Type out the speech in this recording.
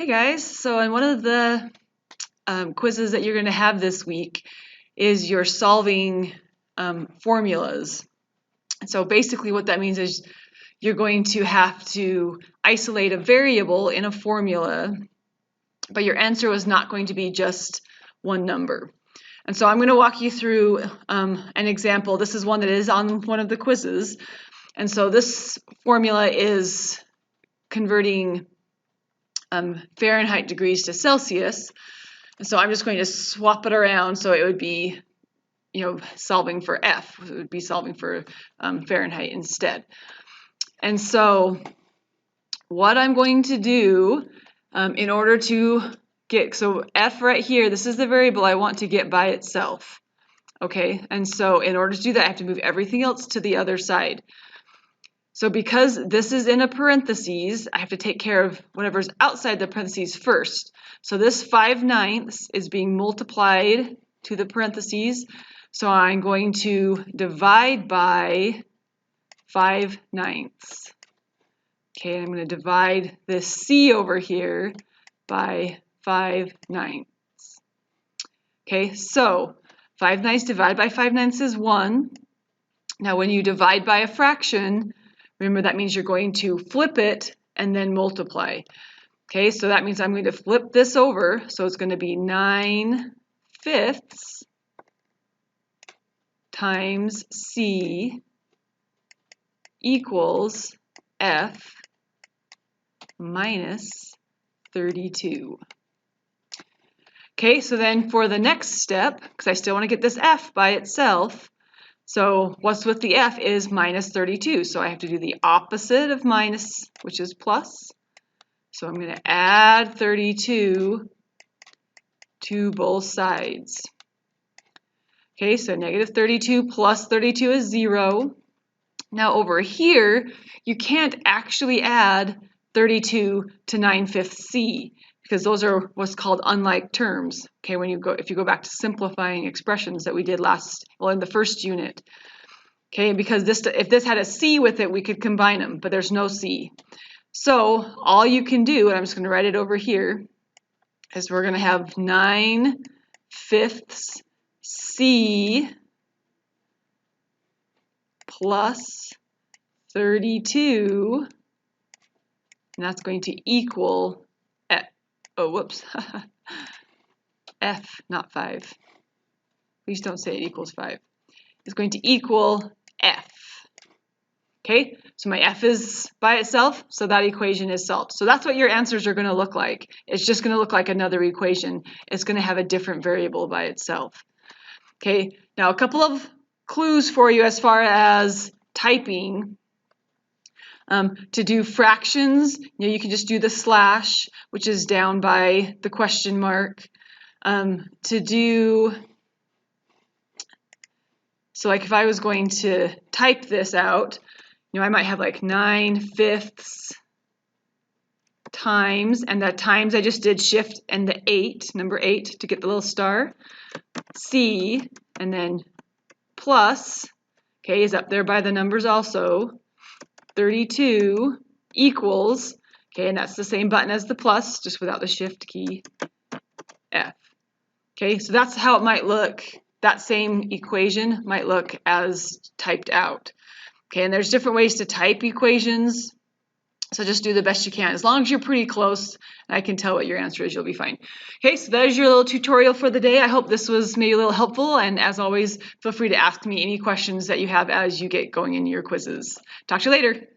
Hey guys, so in one of the quizzes that you're going to have this week is your solving formulas. So basically what that means is you're going to have to isolate a variable in a formula, but your answer was not going to be just one number. And so I'm going to walk you through an example. This is one that is on one of the quizzes. And so this formula is converting Fahrenheit degrees to Celsius. And so I'm just going to swap it around so it would be, solving for F. It would be solving for Fahrenheit instead. And so what I'm going to do in order to get, so F right here, this is the variable I want to get by itself. Okay, and so in order to do that, I have to move everything else to the other side. So because this is in a parentheses, I have to take care of whatever's outside the parentheses first. So this 5/9 is being multiplied to the parentheses. So I'm going to divide by 5/9. Okay, I'm going to divide this C over here by 5/9. Okay, so 5/9 divided by 5/9 is 1. Now when you divide by a fraction, remember, that means you're going to flip it and then multiply. Okay, so that means I'm going to flip this over. So it's going to be 9/5 times C equals F minus 32. Okay, so then for the next step, because I still want to get this F by itself, so what's with the F is minus 32. So I have to do the opposite of minus, which is plus. So I'm going to add 32 to both sides. Okay, so negative 32 plus 32 is 0. Now over here, you can't actually add 32 to 9/5 C because those are what's called unlike terms. Okay, if you go back to simplifying expressions that we did in the first unit. Okay, because if this had a C with it, we could combine them, but there's no C. So all you can do, and I'm just going to write it over here, is we're going to have 9/5 C plus 32, and that's going to equal F. Oh, whoops. F, not 5. Please don't say it equals 5. It's going to equal F. Okay, so my F is by itself, so that equation is solved. So that's what your answers are going to look like. It's just going to look like another equation. It's going to have a different variable by itself. Okay, now a couple of clues for you as far as typing. To do fractions, you can just do the slash, which is down by the question mark. So like if I was going to type this out, I might have like 9/5 times, and that times I just did shift and the 8, number 8, to get the little star. C, and then plus, okay, is up there by the numbers also. 32 equals, okay, and that's the same button as the plus, just without the shift key, F. Okay, so that's how it might look. That same equation might look as typed out. Okay, and there's different ways to type equations, so just do the best you can. As long as you're pretty close and I can tell what your answer is, you'll be fine. Okay, so there's your little tutorial for the day. I hope this was maybe a little helpful, and as always, feel free to ask me any questions that you have as you get going into your quizzes. Talk to you later.